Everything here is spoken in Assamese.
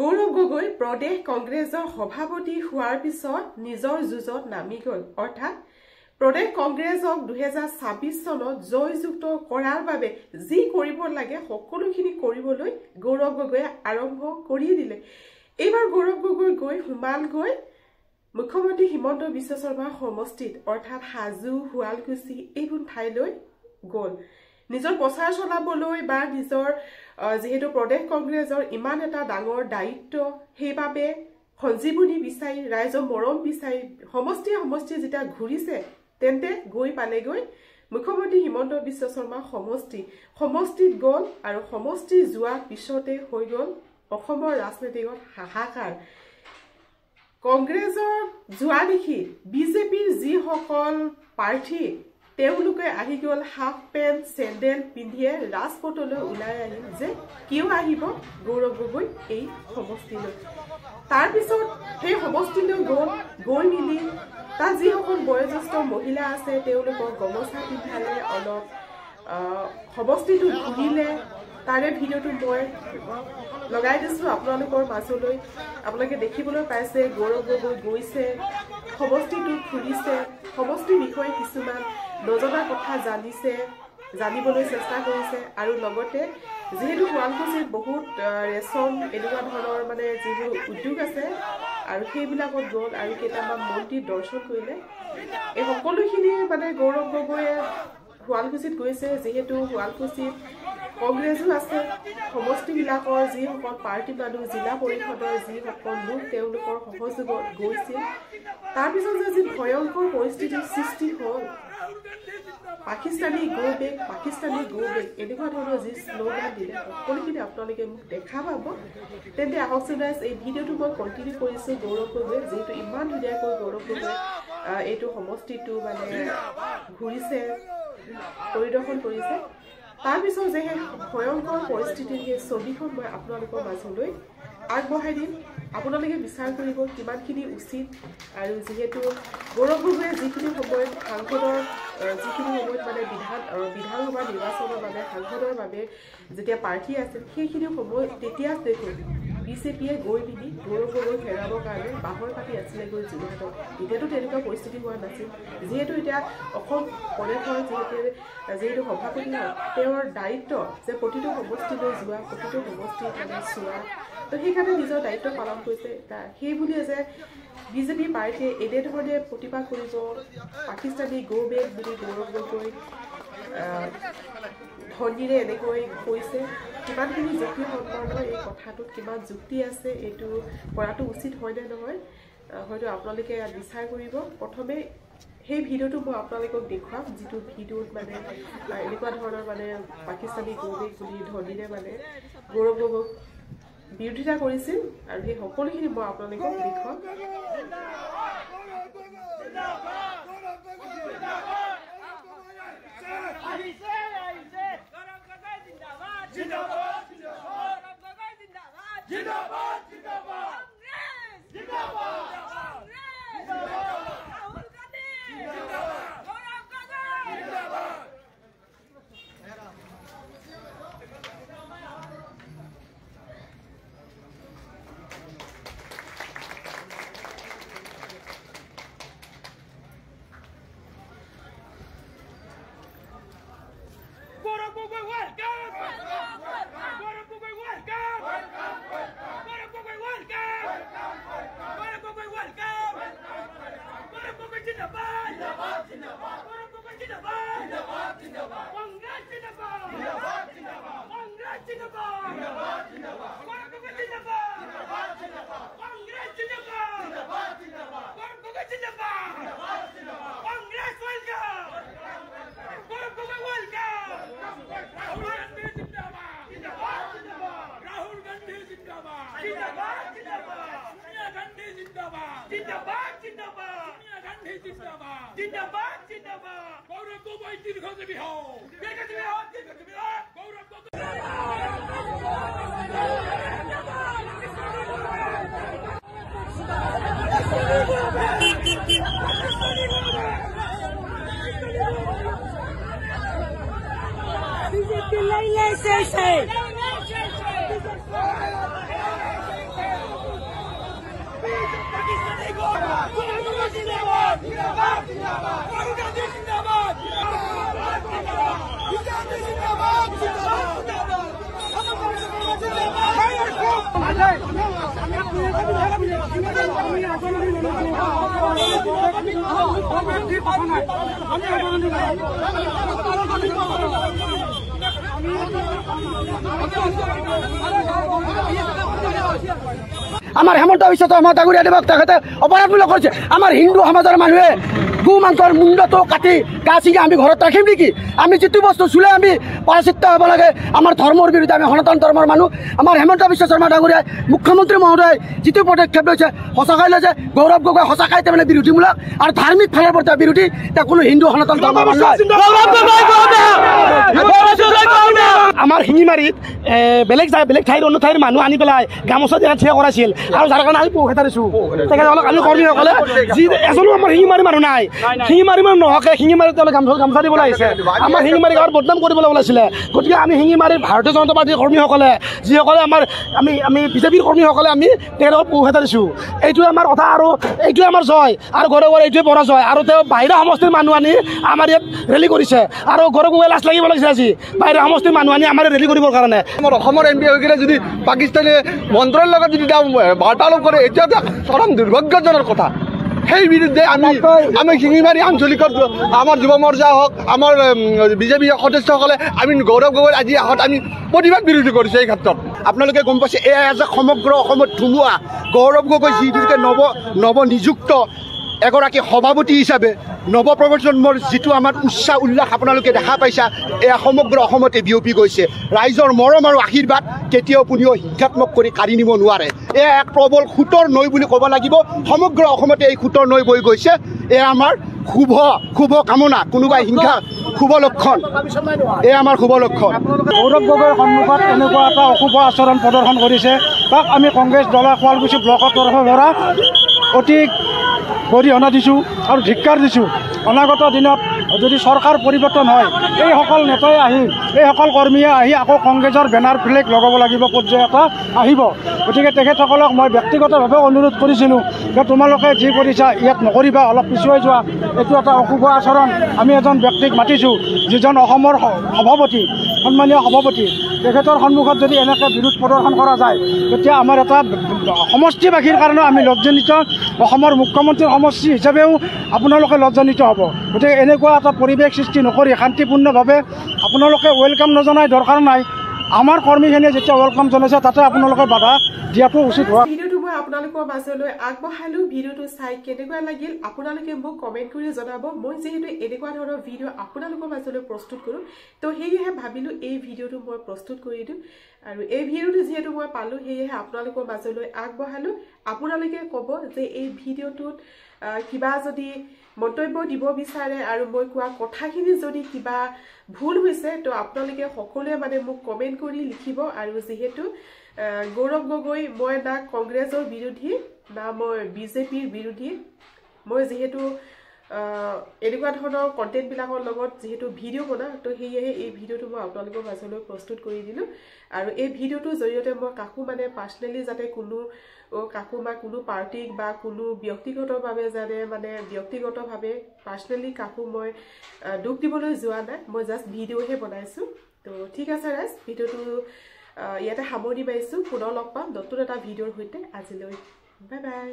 গৌৰৱ গগৈ প্ৰদেশ কংগ্ৰেছৰ সভাপতি হোৱাৰ পিছত নিজৰ যুঁজত নামি গ'ল অৰ্থাৎ প্ৰদেশ কংগ্ৰেছক 2026 চনত জয়যুক্ত কৰাৰ বাবে যি কৰিব লাগে সকলোখিনি কৰিবলৈ গৌৰৱ গগৈয়ে আৰম্ভ কৰি দিলে এইবাৰ গৌৰৱ গগৈ গৈ হুমাল গৈ মুখ্যমন্ত্ৰী হিমন্ত বিশ্ব শৰ্মাৰ সমষ্টিত অৰ্থাৎ হাজু হুৱালকুছি এইবোৰ ঠাইলৈ গ'ল নিজৰ প্ৰচাৰ চলাবলৈ বা নিজৰ যেহেতু প্ৰদেশ কংগ্ৰেছৰ ইমান এটা ডাঙৰ দায়িত্ব সেইবাবে সঞ্জীৱনী বিচাৰি ৰাইজৰ মৰম বিচাৰি সমষ্টি যেতিয়া ঘূৰিছে তেন্তে গৈ পালেগৈ মুখ্যমন্ত্ৰী হিমন্ত বিশ্ব শৰ্মাৰ সমষ্টিত গ'ল আৰু সমষ্টি যোৱাৰ পিছতে হৈ গ'ল অসমৰ ৰাজনীতিত হাহাকাৰ কংগ্ৰেছৰ যোৱা দেখি বিজেপিৰ যিসকল প্ৰাৰ্থী তেওঁলোকে আহি গ'ল হাফ পেণ্ট চেণ্ডেল পিন্ধিয়ে ৰাজপথলৈ ওলাই আহিল যে কিয় আহিব গৌৰৱ গগৈ এই সমষ্টিলৈ তাৰপিছত সেই সমষ্টিলৈ গৈ মিলি তাত যিসকল বয়োজ্যেষ্ঠ মহিলা আছে তেওঁলোকক গমচা পিন্ধালে অলপ সমষ্টিটো ঘূৰিলে তাৰে ভিডিঅ'টো মই লগাই দিছোঁ আপোনালোকৰ মাজলৈ আপোনালোকে দেখিবলৈ পাইছে গৌৰৱ গগৈ গৈছে সমষ্টিটো ঘূৰিছে সমষ্টিৰ বিষয়ে কিছুমান নজনা কথা জানিবলৈ চেষ্টা কৰিছে আৰু লগতে যেহেতু শুৱালকুছিত বহুত ৰেচন এনেকুৱা ধৰণৰ মানে যিবোৰ উদ্যোগ আছে আৰু সেইবিলাকত গ'ল আৰু কেইটামান মন্দিৰ দৰ্শন কৰিলে এই সকলোখিনি মানে গৌৰৱ গগৈয়ে শুৱালকুছিত গৈছে যেহেতু শুৱালকুছিত কংগ্ৰেছো আছে সমষ্টিবিলাকৰ যিসকল পাৰ্টি মানুহ জিলা পৰিষদৰ যিসকল লোক তেওঁলোকৰ সহযোগত গৈছিল তাৰপিছত যে ভয়ংকৰ পৰিস্থিতিৰ সৃষ্টি হ'ল পাকিস্তানী গো বেক এনেকুৱা ধৰণৰ যি শ্লোগান দিলে সকলোখিনি আপোনালোকে মোক দেখা পাব তেন্তে আহকচোন এই ভিডিঅ'টো মই কণ্টিনিউ কৰিছোঁ গৌৰৱ গগৈ যিহেতু ইমান ধুনীয়াকৈ গৌৰৱ গগৈ এইটো সমষ্টিটো মানে ঘূৰিছে পৰিদৰ্শন কৰিছে তাৰপিছত যে ভয়ংকৰ পৰিস্থিতিৰ সেই ছবিখন মই আপোনালোকৰ মাজলৈ আগবঢ়াই দিম আপোনালোকে বিচাৰ কৰিব কিমানখিনি উচিত আৰু যিহেতু গৌৰৱ গগৈয়ে যিখিনি সময়ত সাংসদৰ যিখিনি সময়ত মানে বিধানসভা নিৰ্বাচনৰ বাবে সাংসদৰ বাবে যেতিয়া প্ৰাৰ্থী আছিল সেইখিনি সময়ত তেতিয়া দেখোন বিজেপিয়ে গৈ পিনি গৌৰৱ গগৈ হেৰাবৰ কাৰণে বাহৰ পাতি আছিলে গৈ যোৰহাটত এতিয়াতো তেনেকুৱা পৰিস্থিতি হোৱা নাছিল যিহেতু এতিয়া অসম প্ৰদেশৰ যিহেতু সভাপতি হয় তেওঁৰ দায়িত্ব যে প্ৰতিটো সমষ্টিলৈ যোৱা প্ৰতিটো সমষ্টিত মানে চোৱা তো সেইকাৰণে নিজৰ দায়িত্ব পালন কৰিছে সেই বুলিয়ে যে বিজেপি প্ৰাৰ্থীয়ে এনেধৰণে প্ৰতিবাদ কৰিব পাকিস্তানী গো বেক বুলি গৌৰৱ গগৈ ধনীৰে এনেকৈ কৈছে কিমানখিনি যুক্তিসম্পন্ন এই কথাটোত কিমান যুক্তি আছে এইটো কৰাটো উচিত হয়নে নহয় হয়তো আপোনালোকে বিচাৰ কৰিব প্ৰথমে সেই ভিডিঅ'টো মই আপোনালোকক দেখুৱাম যিটো ভিডিঅ'ত মানে এনেকুৱা ধৰণৰ মানে পাকিস্তানী গো বেক বুলি ধনীৰে মানে গৌৰৱ গগৈক বিৰোধিতা কৰিছিল আৰু সেই সকলোখিনি মই আপোনালোকক দেখুৱাম আমাৰ হেমন্ত বিশ্ব শৰ্মা ডাঙৰীয়া দেৱক তেখেতে অপৰাধমূলক কৰিছে। আমাৰ হিন্দু সমাজৰ মানুহে গো মাংসৰ মুণ্ডটো কাটি গা ছিঙি আমি ঘৰত ৰাখিম নেকি? আমি যিটো বস্তু চুলে আমি পৰাচিত হ'ব লাগে। আমাৰ ধৰ্মৰ বিৰুদ্ধে আমি সনাতন ধৰ্মৰ মানুহ। আমাৰ হেমন্ত বিশ্ব শৰ্মা ডাঙৰীয়াই মুখ্যমন্ত্ৰী মহোদয় যিটো পদক্ষেপ লৈছে সঁচাকৈ লৈছে। গৌৰৱ গগৈ সঁচাকৈ তাৰমানে বিৰোধীমূলক আৰু ধাৰ্মিক ফালৰ পৰা বিৰোধী। তেওঁ কোনো হিন্দু সনাতন ধৰ্মৰ মানুহ নহয়। আমাৰ শিঙিমাৰীত বেলেগ ঠাইৰ অন্য ঠাইৰ মানুহ আনি পেলাই গামোচা দিয়া থিয় কৰাইছিল আৰু যাৰ কাৰণে আমি পইচা দিছোঁ। তেখেতসকলক আমি কৰ্মীসকলে যি এজনো আমাৰ শিঙিমাৰী মানুহ নাই, শিঙিমাৰী মানুহ নহকে শিঙিমাৰীত তেওঁলোকে গামোচা দিবলৈ আহিছে। আমাৰ শিঙিমাৰী গাঁৱত বদনাম কৰিবলৈ ওলাইছিলে। গতিকে আমি শিঙিমাৰীৰ ভাৰতীয় জনতা পাৰ্টীৰ কৰ্মীসকলে যিসকলে আমি বিজেপিৰ কৰ্মীসকলে আমি তেওঁলোকক পইচা দিছোঁ। এইটোৱে আমাৰ কথা আৰু এইটোৱে আমাৰ জয় আৰু গৌৰৱ গগৈৰ এইটোৱে পৰাজয়। আৰু তেওঁ বাহিৰা সমষ্টিৰ মানুহ আনি আমাৰ ইয়াত ৰেলী কৰিছে আৰু গৌৰৱ গগৈ লাজ লাগিব লাগিছে আজি বাহিৰা সমষ্টিৰ মানুহ আনি আমাৰ ৰেলী কৰিবৰ কাৰণে। আমাৰ অসমৰ MP হৈ কিনে যদি পাকিস্তানী মন্ত্ৰৰ লগত যদি তেওঁ বাৰ্তালাপ কৰে এতিয়া চৰম দুৰ্ভাগ্যজনক কথা। সেই বিৰুদ্ধে আমি শিঙিমাৰী আঞ্চলিকত আমাৰ যুৱ মৰ্চা হওক আমাৰ বিজেপি সদস্যসকলে আমি গৌৰৱ গগৈৰ আজি আহত আমি প্ৰতিবাদ বিৰোধী কৰিছোঁ। এই ক্ষেত্ৰত আপোনালোকে গম পাইছে এয়া যে সমগ্ৰ অসমত ধুমুহা। গৌৰৱ গগৈ যিটোকে নৱনিযুক্ত এগৰাকী সভাপতি হিচাপে নৱপ্ৰজন্মৰ যিটো আমাৰ উল্লাস আপোনালোকে দেখা পাইছা, এয়া সমগ্ৰ অসমতে বিয়পি গৈছে। ৰাইজৰ মৰম আৰু আশীৰ্বাদ কেতিয়াও কোনেও হিংসাত্মক কৰি কাঢ়ি নিব নোৱাৰে। এয়া এক প্ৰবল সোঁতৰ নৈ বুলি ক'ব লাগিব। সমগ্ৰ অসমতে এই সোঁতৰ নৈ বৈ গৈছে। এয়া আমাৰ শুভ কামনা, কোনোবাই হিংসা শুভ লক্ষণ, এয়া আমাৰ শুভ লক্ষণ। গৌৰৱ গগৈৰ সন্মুখত এনেকুৱা এটা অশুভ আচৰণ প্ৰদৰ্শন কৰিছে, তাক আমি কংগ্ৰেছ দলৰ শুৱালকুছি ব্লকৰ তৰফৰ পৰা অতি গৰিহণা দিছোঁ আৰু ধিক্কাৰ দিছোঁ। অনাগত দিনত যদি চৰকাৰ পৰিৱৰ্তন হয়, এইসকল নেতাই আহি এইসকল কৰ্মীয়ে আহি আকৌ কংগ্ৰেছৰ বেনাৰ ফ্লেগ লগাব লাগিব, পৰ্যায় এটা আহিব। গতিকে তেখেতসকলক মই ব্যক্তিগতভাৱে অনুৰোধ কৰিছিলোঁ যে তোমালোকে যি কৰিছা ইয়াত নকৰিবা, অলপ পিছুৱাই যোৱা। এইটো এটা অশুভ আচৰণ। আমি এজন ব্যক্তিক মাতিছোঁ যিজন অসমৰ সভাপতি, সন্মানীয় সভাপতি, তেখেতৰ সন্মুখত যদি এনেকৈ বিৰোধ প্ৰদৰ্শন কৰা যায় তেতিয়া আমাৰ এটা সমষ্টিবাসীৰ কাৰণে আমি লজ্জান্বিত, অসমৰ মুখ্যমন্ত্ৰীৰ সমষ্টি হিচাপেও আপোনালোকে লজ্জান্বিত হ'ব। গতিকে এনেকুৱা এটা পৰিৱেশ সৃষ্টি নকৰি শান্তিপূৰ্ণভাৱে আপোনালোকে ৱেলকাম নজনাই দৰকাৰ নাই। আমাৰ কৰ্মীখিনিয়ে যেতিয়া ৱেলকাম জনাইছে তাতে আপোনালোকে বাধা দিয়াটো উচিত হোৱা। ভিডিঅ'টো মই আপোনালোকৰ মাজলৈ আগবঢ়ালোঁ। ভিডিঅ'টো চাই কেনেকুৱা লাগিল আপোনালোকে মোক কমেণ্ট কৰি জনাব। মই যিহেতু এনেকুৱা ধৰণৰ ভিডিঅ' আপোনালোকৰ মাজলৈ প্ৰস্তুত কৰোঁ, তো সেয়েহে ভাবিলোঁ এই ভিডিঅ'টো মই প্ৰস্তুত কৰি দিওঁ। আৰু এই ভিডিঅ'টো যিহেতু মই পালোঁ সেয়েহে আপোনালোকৰ মাজলৈ আগবঢ়ালোঁ। আপোনালোকে ক'ব যে এই ভিডিঅ'টোত কিবা যদি মন্তব্য দিব বিচাৰে আৰু মই কোৱা কথাখিনি যদি কিবা ভুল হৈছে তো আপোনালোকে সকলোৱে মানে মোক কমেণ্ট কৰি লিখিব। আৰু যিহেতু গৌৰৱ গগৈ মই না কংগ্ৰেছৰ বিৰোধী না মই বিজেপিৰ বিৰোধী, মই যিহেতু এনেকুৱা ধৰণৰ কণ্টেণ্টবিলাকৰ লগত যিহেতু ভিডিঅ' বনাওঁ, তো সেয়েহে এই ভিডিঅ'টো মই আপোনালোকৰ মাজলৈ প্ৰস্তুত কৰি দিলোঁ। আৰু এই ভিডিঅ'টোৰ জৰিয়তে মই কাকো মানে পাৰ্চনেলি যাতে কোনো পাৰ্টিক বা কোনো ব্যক্তিগতভাৱে যাতে মানে ব্যক্তিগতভাৱে পাৰ্চনেলি কাকো মই দুখ দিবলৈ যোৱা নাই, মই জাষ্ট ভিডিঅ'হে বনাইছোঁ। তো ঠিক আছে ৰাইজ, ভিডিঅ'টো ইয়াতে সামৰণি মাৰিছোঁ। পুনৰ লগ পাম নতুন এটা ভিডিঅ'ৰ সৈতে। আজিলৈ বাই বাই।